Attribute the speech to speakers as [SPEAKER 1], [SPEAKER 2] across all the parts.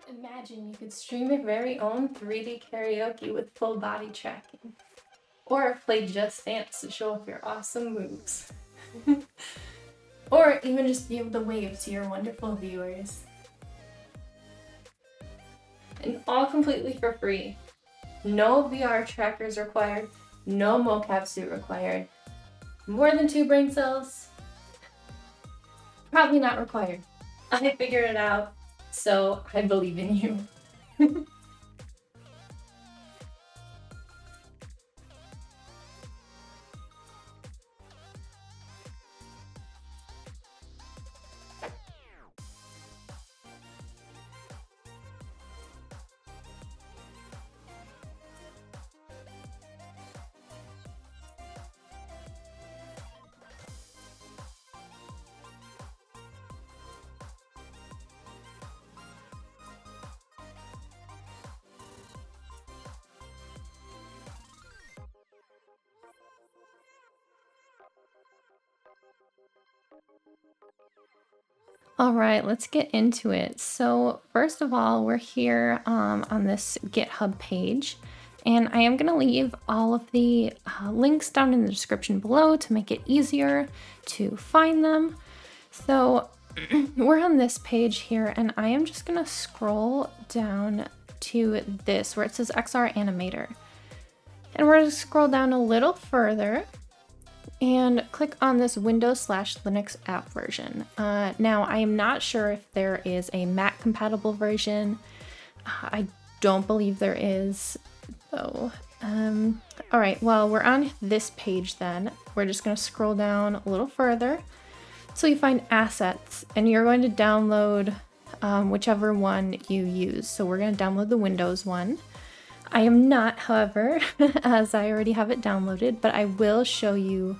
[SPEAKER 1] Imagine you could stream your very own 3D karaoke with full body tracking. Or play Just Dance to show off your awesome moves. Or even just be able to wave to your wonderful viewers. And all completely for free. No VR trackers required, no mocap suit required. More than 2 brain cells? Probably not required. I figured it out, so I believe in you. All right, let's get into it. So first of all, we're here on this GitHub page, and I am going to leave all of the links down in the description below to make it easier to find them. So we're on this page here, and I am just going to scroll down to this where it says XR Animator. And we're going to scroll down a little further and click on this Windows/Linux app version. Now, I am not sure if there is a Mac compatible version. I don't believe there is, though. All right, well, we're on this page then. We're just gonna scroll down a little further. So you find assets, and you're going to download whichever one you use. So we're gonna download the Windows one. I am not, however, as I already have it downloaded, but I will show you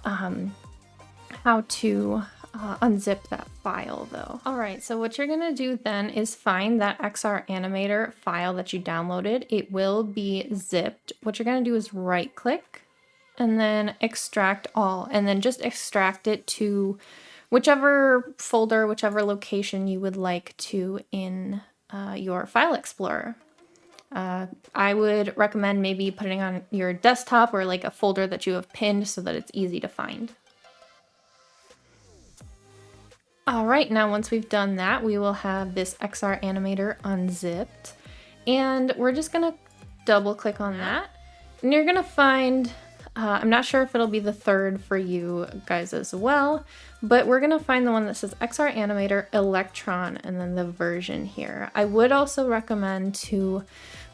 [SPEAKER 1] how to unzip that file though. All right, so what you're gonna do then is find that XR Animator file that you downloaded. It will be zipped. What you're gonna do is right click and then extract all, and then just extract it to whichever folder, whichever location you would like to in your file explorer. I would recommend maybe putting on your desktop or like a folder that you have pinned so that it's easy to find. All right, now once we've done that, we will have this XR Animator unzipped, and we're just gonna double click on that, and you're gonna find, I'm not sure if it'll be the third for you guys as well, but we're gonna find the one that says XR Animator Electron and then the version here. I would also recommend to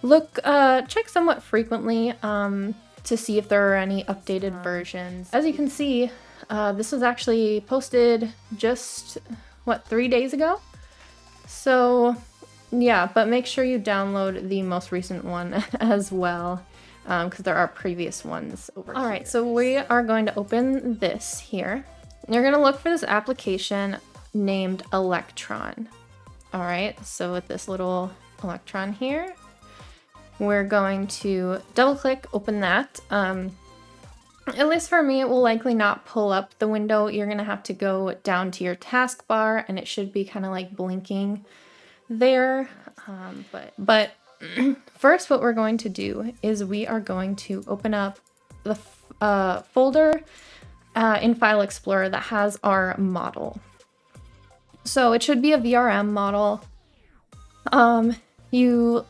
[SPEAKER 1] check somewhat frequently to see if there are any updated versions. As you can see, this was actually posted just, 3 days ago? So yeah, but make sure you download the most recent one as well, because there are previous ones over here. All right, so we are going to open this here. You're gonna look for this application named Electron. All right, so with this little Electron here, we're going to double click, open that. At least for me, it will likely not pull up the window. You're gonna have to go down to your taskbar and it should be kind of like blinking there. But first what we're going to do is we are going to open up the folder in File Explorer that has our model. So it should be a VRM model. You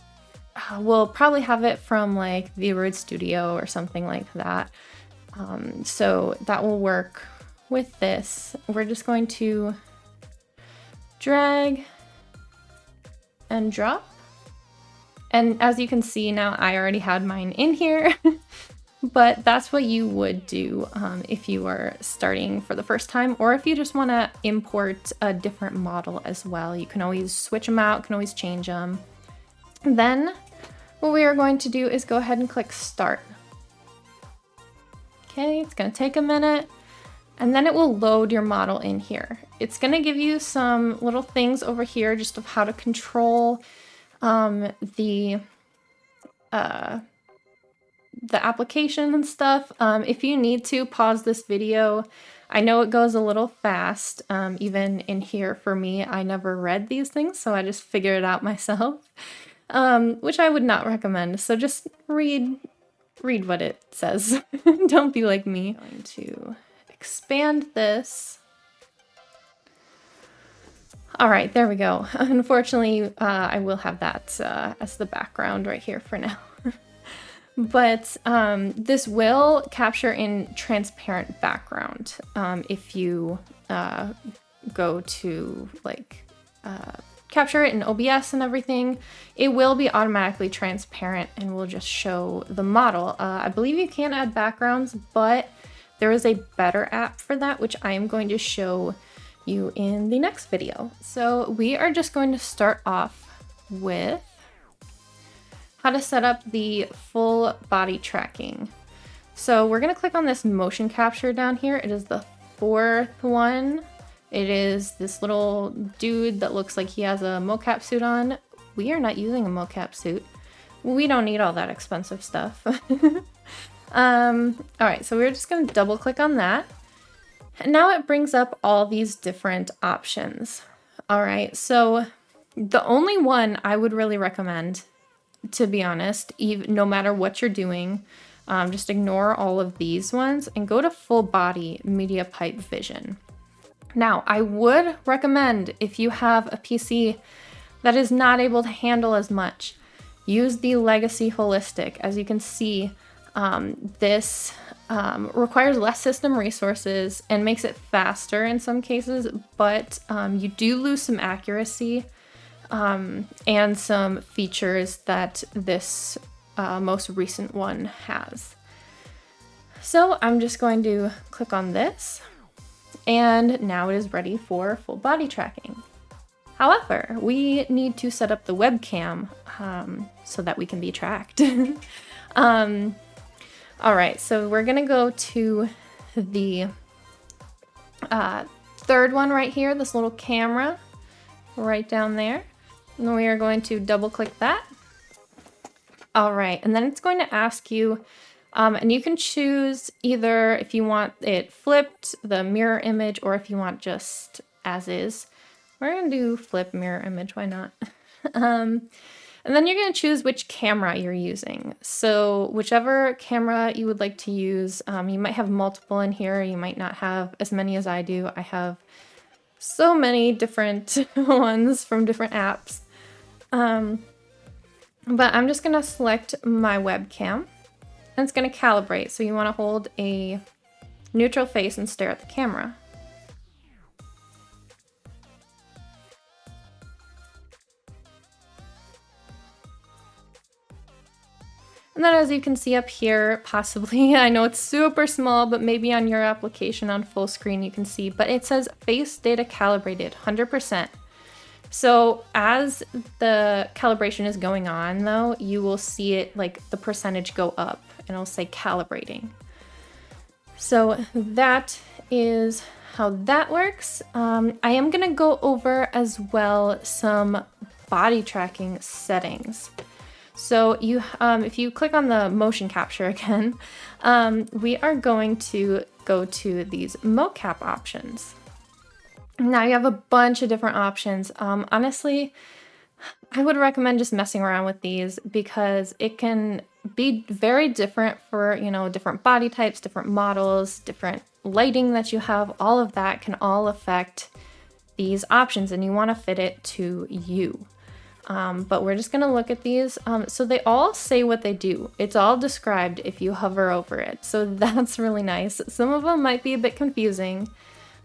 [SPEAKER 1] will probably have it from like VRoid Studio or something like that. So that will work with this. We're just going to drag and drop. And as you can see now, I already had mine in here, but that's what you would do if you are starting for the first time, or if you just want to import a different model as well. You can always switch them out, can always change them. Then what we are going to do is go ahead and click Start. Okay, it's going to take a minute, and then it will load your model in here. It's going to give you some little things over here just of how to control the application and stuff. If you need to, pause this video, I know it goes a little fast. Even in here for me, I never read these things, so I just figured it out myself, which I would not recommend. So just read what it says. Don't be like me. I'm going to expand this. All right, there we go. Unfortunately, I will have that as the background right here for now. But this will capture in transparent background if you go to like capture it in OBS and everything. It will be automatically transparent and will just show the model. I believe you can add backgrounds, but there is a better app for that, which I am going to show you in the next video. So we are just going to start off with how to set up the full body tracking. So we're gonna click on this motion capture down here. It is the 4th one. It is this little dude that looks like he has a mocap suit on. We are not using a mocap suit. We don't need all that expensive stuff. All right, so we're just gonna double click on that. And now it brings up all these different options. All right, so the only one I would really recommend, to be honest, even no matter what you're doing, just ignore all of these ones and go to full body media pipe vision. Now, I would recommend if you have a PC that is not able to handle as much, use the legacy holistic. As you can see, this requires less system resources and makes it faster in some cases, but you do lose some accuracy and some features that this most recent one has. So I'm just going to click on this, and now it is ready for full body tracking. However, we need to set up the webcam so that we can be tracked. All right, so we're gonna go to the 3rd one right here, this little camera right down there. And we are going to double click that. All right, and then it's going to ask you, and you can choose either if you want it flipped, the mirror image, or if you want just as is. We're gonna do flip mirror image, why not? And then you're gonna choose which camera you're using. So whichever camera you would like to use, you might have multiple in here, you might not have as many as I do. I have so many different ones from different apps. But I'm just gonna select my webcam, and it's gonna calibrate. So you wanna hold a neutral face and stare at the camera. And then as you can see up here, possibly, I know it's super small, but maybe on your application on full screen you can see, but it says face data calibrated, 100%. So as the calibration is going on though, you will see it like the percentage go up and it'll say calibrating. So that is how that works. I am gonna go over as well some body tracking settings. So you, if you click on the motion capture again, we are going to go to these mocap options. Now you have a bunch of different options. Honestly, I would recommend just messing around with these because it can be very different for, you know, different body types, different models, different lighting that you have. All of that can all affect these options and you want to fit it to you. But we're just going to look at these. So they all say what they do. It's all described if you hover over it. So that's really nice. Some of them might be a bit confusing,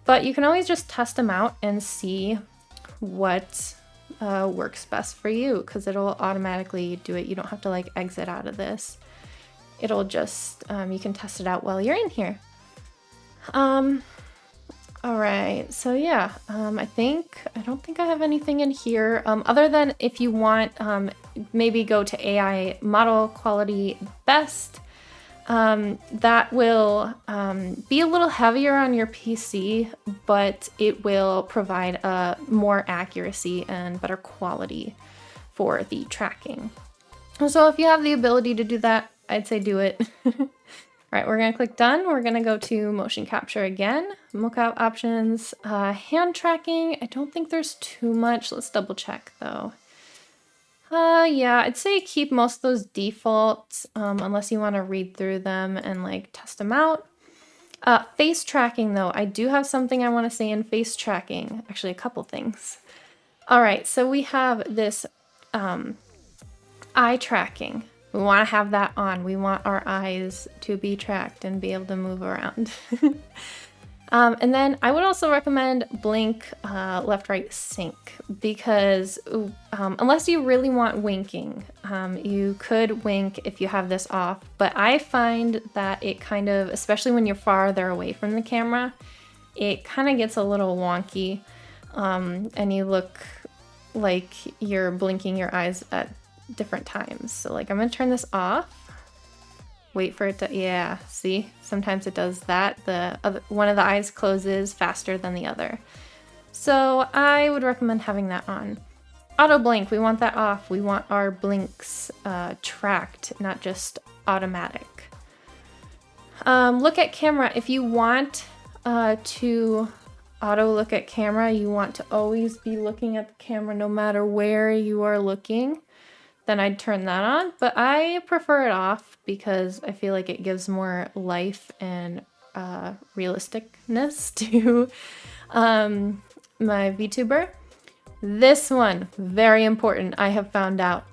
[SPEAKER 1] but you can always just test them out and see what works best for you because it'll automatically do it. You don't have to like exit out of this. It'll just, you can test it out while you're in here. All right, so yeah, I don't think I have anything in here other than if you want, maybe go to AI model quality best. That will be a little heavier on your PC, but it will provide more accuracy and better quality for the tracking. So if you have the ability to do that, I'd say do it. right, we're gonna click done. We're gonna go to motion capture again, mocap options, hand tracking. I don't think there's too much. Let's double check though. Yeah, I'd say keep most of those defaults, unless you want to read through them and like test them out. Face tracking though, I do have something I want to say in face tracking. Actually, a couple things. All right, so we have this eye tracking. We want to have that on. We want our eyes to be tracked and be able to move around. And then I would also recommend blink left right sync, because unless you really want winking, you could wink if you have this off, but I find that it kind of, especially when you're farther away from the camera, it kind of gets a little wonky, and you look like you're blinking your eyes at different times. So like I'm gonna turn this off. Wait for it to, yeah, see? Sometimes it does that. One of the eyes closes faster than the other. So I would recommend having that on. Auto blink, we want that off. We want our blinks tracked, not just automatic. Look at camera. If you want to auto look at camera, you want to always be looking at the camera no matter where you are looking, then I'd turn that on, but I prefer it off because I feel like it gives more life and realisticness to my VTuber. This one, very important, I have found out.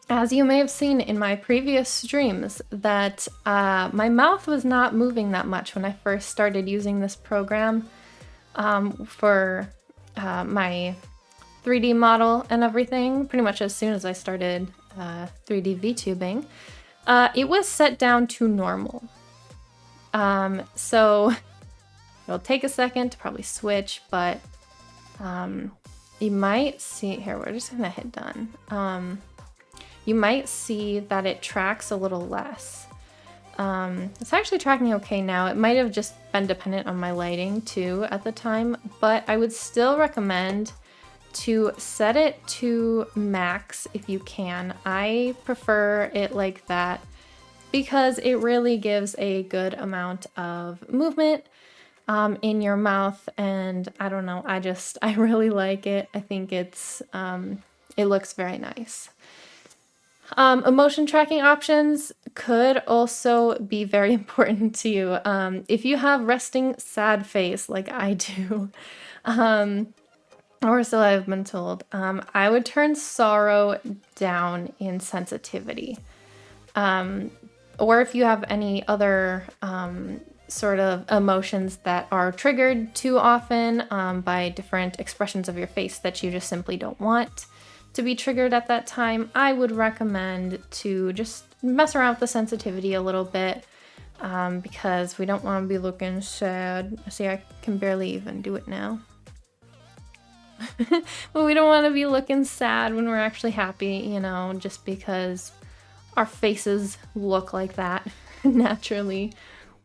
[SPEAKER 1] As you may have seen in my previous streams, that my mouth was not moving that much when I first started using this program for my 3D model and everything. Pretty much as soon as I started 3D VTubing, it was set down to normal. So it'll take a second to probably switch, but you might see, here, we're just gonna hit done. You might see that it tracks a little less. It's actually tracking okay now. It might have just been dependent on my lighting too at the time, but I would still recommend to set it to max if you can. I prefer it like that because it really gives a good amount of movement in your mouth, and I don't know, I really like it. I think it's it looks very nice. Emotion tracking options could also be very important to you. If you have resting sad face like I do, or so I've been told, I would turn sorrow down in sensitivity. Or if you have any other sort of emotions that are triggered too often by different expressions of your face that you just simply don't want to be triggered at that time, I would recommend to just mess around with the sensitivity a little bit, because we don't want to be looking sad. See, I can barely even do it now. But we don't want to be looking sad when we're actually happy, you know, just because our faces look like that naturally.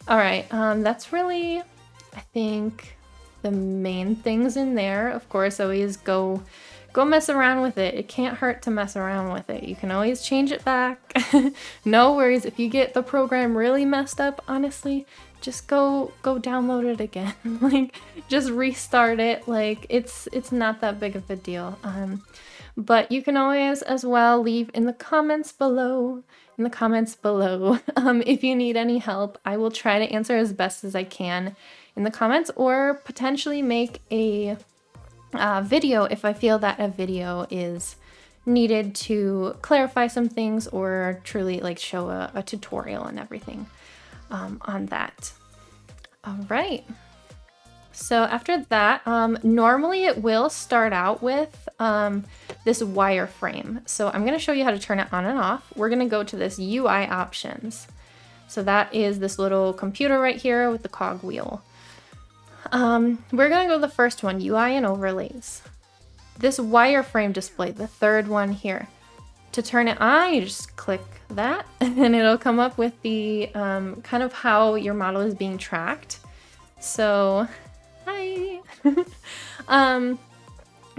[SPEAKER 1] All right, that's really, I think, the main things in there. Of course, always go mess around with it. It can't hurt to mess around with it. You can always change it back. No worries. If you get the program really messed up, honestly, just go download it again. Like, just restart it. Like, it's not that big of a deal. But you can always as well leave in the comments below. If you need any help, I will try to answer as best as I can in the comments, or potentially make a video if I feel that a video is needed to clarify some things or truly like show a tutorial and everything on that. All right. So after that, normally it will start out with this wireframe. So I'm going to show you how to turn it on and off. We're going to go to this UI options. So that is this little computer right here with the cog wheel. We're going to go to the first one, UI and overlays. This wireframe display, the third one here. To turn it on, you just click that and it'll come up with the kind of how your model is being tracked. So, hi!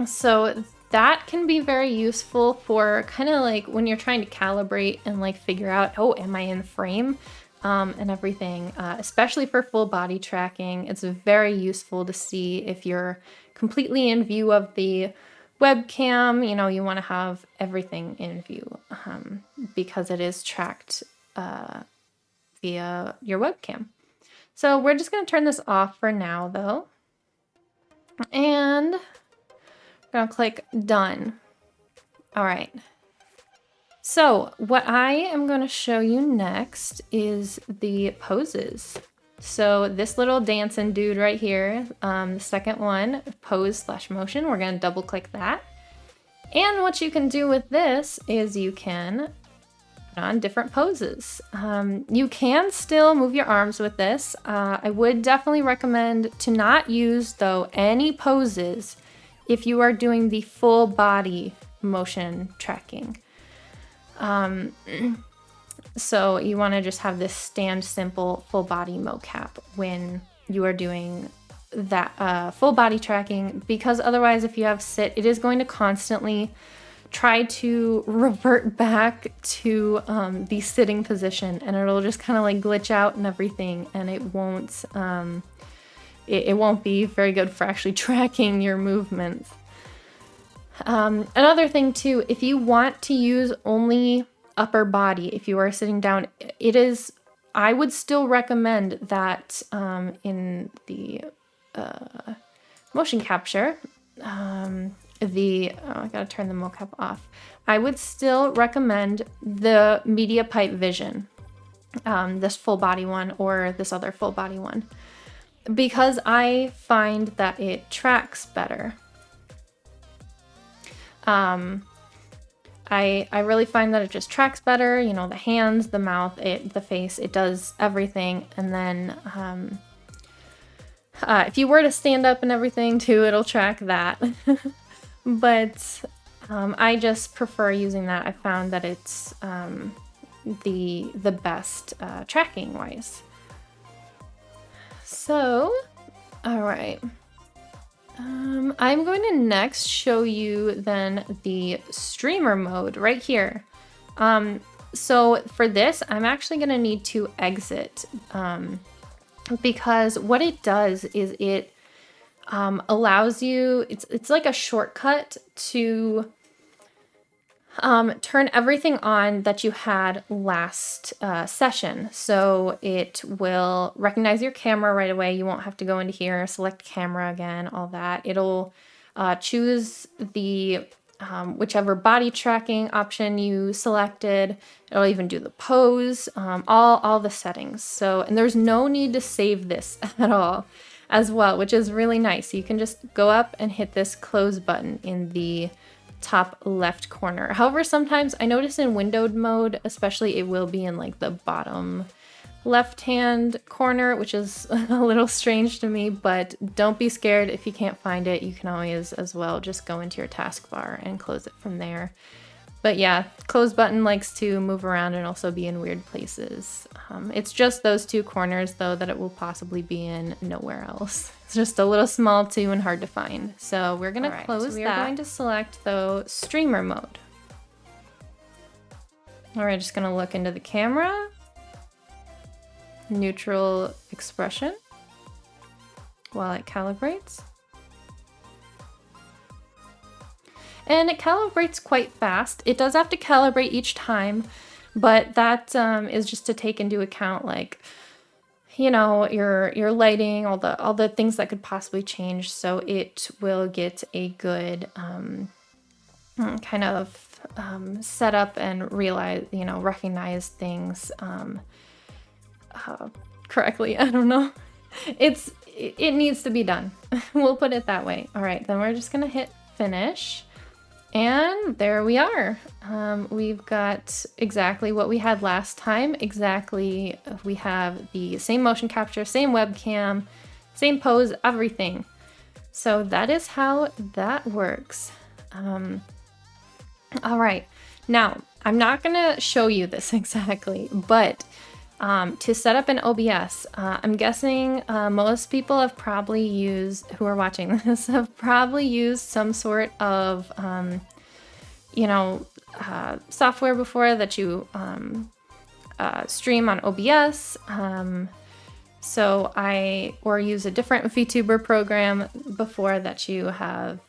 [SPEAKER 1] So that can be very useful for kind of like when you're trying to calibrate and like figure out, oh, am I in frame? and everything, especially for full body tracking. It's very useful to see if you're completely in view of the webcam. You know, you want to have everything in view because it is tracked via your webcam. So we're just going to turn this off for now though. And I'm going to click done. All right. So what I am going to show you next is the poses. So this little dancing dude right here, the second one, pose/motion, we're going to double click that. And what you can do with this is you can put on different poses. You can still move your arms with this. I would definitely recommend to not use, though, any poses if you are doing the full body motion tracking. So you want to just have this stand simple full body mocap when you are doing that full body tracking, because otherwise if you have sit, it is going to constantly try to revert back to the sitting position, and it'll just kind of like glitch out and everything, and it won't be very good for actually tracking your movements. Another thing too, if you want to use only upper body, if you are sitting down, I would still recommend that in the motion capture, I gotta turn the mocap off. I would still recommend the media pipe vision, this full body one or this other full body one, because I find that it tracks better. I really find that it just tracks better, you know, the hands, the mouth, the face, it does everything. And then if you were to stand up and everything too, it'll track that. But I just prefer using that. I found that it's the best tracking wise. So, all right. I'm going to next show you then the streamer mode right here. So for this, I'm actually going to need to exit because what it does is it allows you, it's like a shortcut to turn everything on that you had last session. So it will recognize your camera right away. You won't have to go into here, select camera again, all that. It'll choose the whichever body tracking option you selected. It'll even do the pose, all the settings. So, and there's no need to save this at all as well, which is really nice. You can just go up and hit this close button in the top left corner. However, sometimes I notice in windowed mode, especially, it will be in like the bottom left hand corner, which is a little strange to me, but don't be scared if you can't find it. You can always as well just go into your taskbar and close it from there. But yeah, close button likes to move around and also be in weird places. It's just those two corners though that it will possibly be in, nowhere else. It's just a little small too and hard to find. So we're gonna close that. We are going to select though streamer mode. We're just gonna look into the camera, neutral expression while it calibrates. And it calibrates quite fast. It does have to calibrate each time, but that is just to take into account, like, you know, your lighting, all the things that could possibly change. So it will get a good kind of set up and realize, you know, recognize things correctly. I don't know. It needs to be done. We'll put it that way. All right, then we're just gonna hit finish. And there we are. We've got exactly what we had last time. Exactly, we have the same motion capture, same webcam, same pose, everything. So that is how that works. All right, now I'm not gonna show you this exactly, but to set up an OBS, I'm guessing most people have probably used, who are watching this, have probably used some sort of, you know, software before that you stream on OBS. Or use a different VTuber program before that you have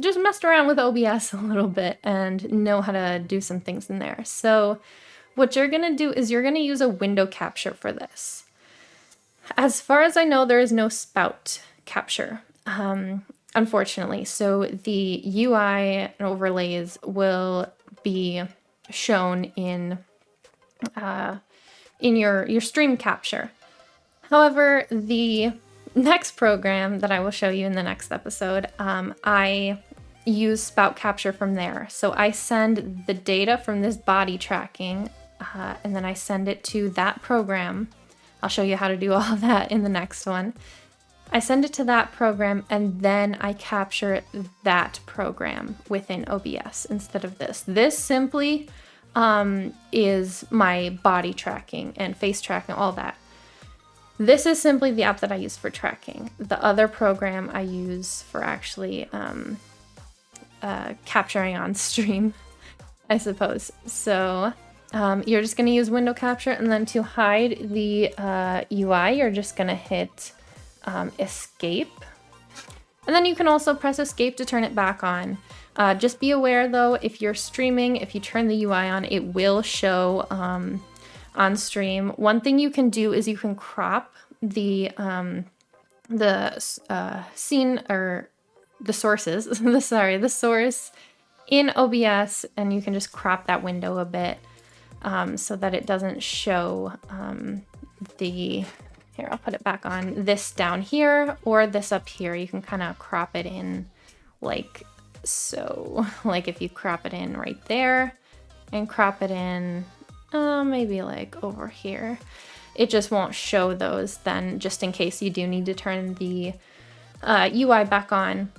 [SPEAKER 1] just messed around with OBS a little bit and know how to do some things in there. So what you're gonna do is you're gonna use a window capture for this. As far as I know, there is no spout capture, unfortunately. So the UI and overlays will be shown in your stream capture. However, the next program that I will show you in the next episode, I use spout capture from there. So I send the data from this body tracking, and then I send it to that program. I'll show you how to do all of that in the next one. I send it to that program, and then I capture that program within OBS instead of this. This simply is my body tracking and face tracking, all that. This is simply the app that I use for tracking. The other program I use for actually capturing on stream, I suppose. So you're just going to use window capture, and then to hide the UI, you're just going to hit escape. And then you can also press escape to turn it back on. Just be aware though, if you're streaming, if you turn the UI on, it will show on stream. One thing you can do is you can crop the scene or the sources, the source in OBS, and you can just crop that window a bit so that it doesn't show here, I'll put it back on, this down here or this up here. You can kind of crop it in like so. Like if you crop it in right there and crop it in maybe like over here, it just won't show those then, just in case you do need to turn the UI back on.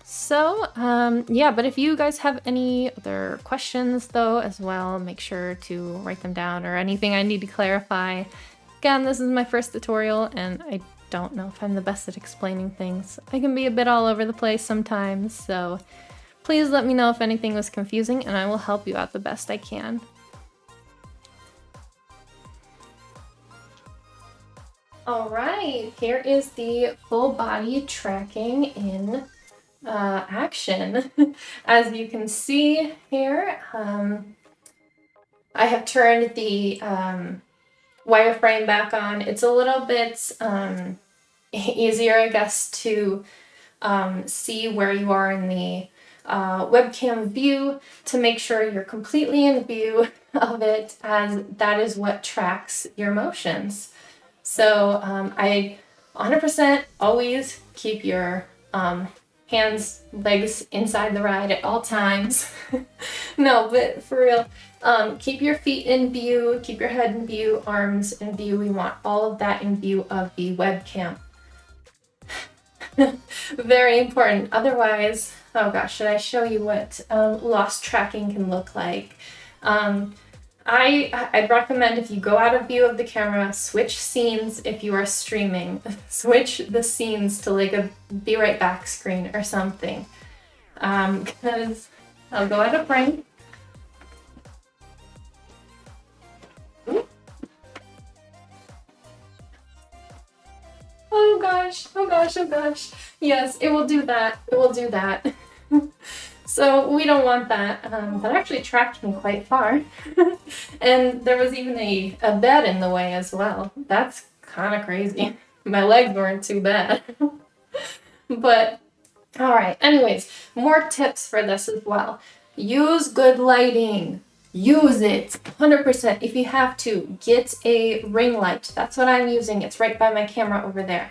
[SPEAKER 1] So yeah, but if you guys have any other questions though as well, make sure to write them down, or anything I need to clarify. Again, this is my first tutorial and I don't know if I'm the best at explaining things. I can be a bit all over the place sometimes, so please let me know if anything was confusing and I will help you out the best I can. All right, here is the full body tracking in action. As you can see here, I have turned the wireframe back on. It's a little bit easier, I guess, to see where you are in the webcam view, to make sure you're completely in view of it, as that is what tracks your motions. So I 100% always keep your hands, legs inside the ride at all times. No, but for real, keep your feet in view, keep your head in view, arms in view. We want all of that in view of the webcam. Very important. Otherwise, oh gosh, should I show you what lost tracking can look like? I'd recommend, if you go out of view of the camera, switch scenes if you are streaming. Switch the scenes to like a be right back screen or something. Because I'll go out of frame. Ooh. Oh gosh, oh gosh, oh gosh. Yes, it will do that. It will do that. So we don't want that. That actually tracked me quite far. And there was even a bed in the way as well. That's kind of crazy. My legs weren't too bad. But, all right. Anyways, more tips for this as well. Use good lighting. Use it 100%. If you have to, get a ring light. That's what I'm using. It's right by my camera over there.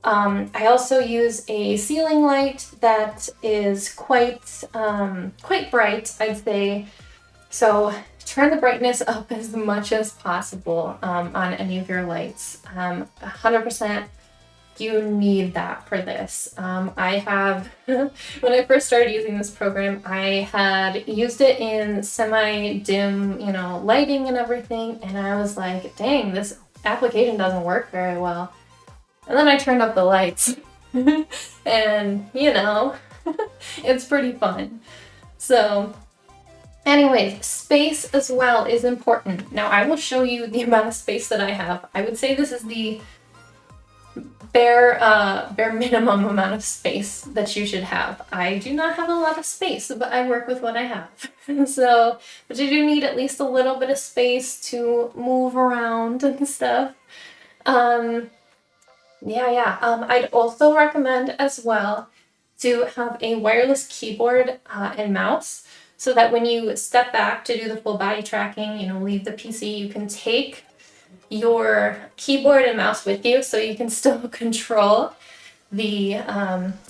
[SPEAKER 1] I also use a ceiling light that is quite bright, I'd say. So turn the brightness up as much as possible on any of your lights. 100%, you need that for this. I have, when I first started using this program, I had used it in semi-dim, lighting and everything, and I was like, dang, this application doesn't work very well. And then I turned up the lights and, it's pretty fun. So Anyways, space as well is important. Now I will show you the amount of space that I have. I would say this is the bare minimum amount of space that you should have. I do not have a lot of space, but I work with what I have. So, but you do need at least a little bit of space to move around and stuff. I'd also recommend as well to have a wireless keyboard and mouse so that when you step back to do the full body tracking, leave the PC, you can take your keyboard and mouse with you so you can still control the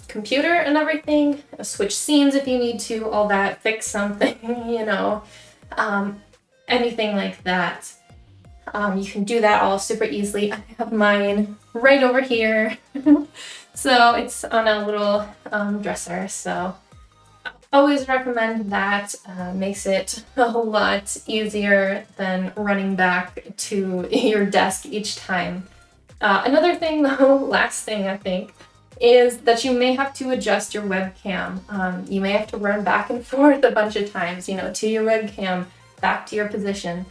[SPEAKER 1] computer and everything, switch scenes if you need to, all that, fix something, anything like that. You can do that all super easily. I have mine right over here. So it's on a little dresser, so always recommend that. Makes it a lot easier than running back to your desk each time. Another thing though, last thing I think, is that you may have to adjust your webcam. You may have to run back and forth a bunch of times, to your webcam, back to your position,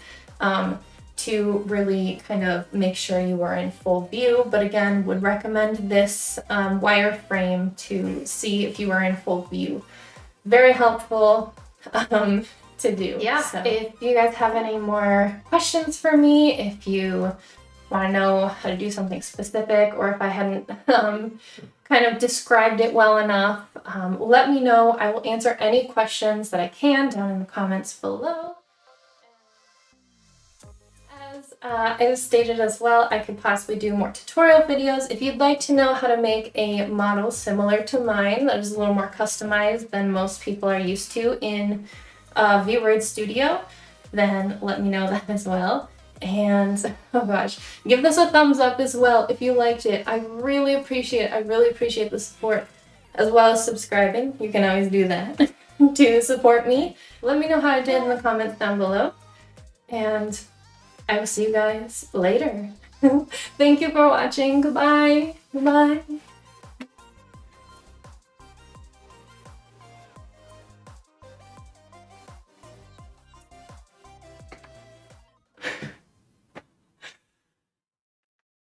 [SPEAKER 1] to really kind of make sure you are in full view. But again, would recommend this wireframe to see if you are in full view. Very helpful to do. Yeah, so if you guys have any more questions for me, if you want to know how to do something specific, or if I hadn't kind of described it well enough, let me know. I will answer any questions that I can down in the comments below. As stated as well, I could possibly do more tutorial videos. If you'd like to know how to make a model similar to mine that is a little more customized than most people are used to in VRoid Studio, then let me know that as well. And oh gosh, give this a thumbs up as well if you liked it. I really appreciate the support, as well as subscribing. You can always do that to support me. Let me know how I did in the comments down below, and I will see you guys later. Thank you for watching. Goodbye. Goodbye.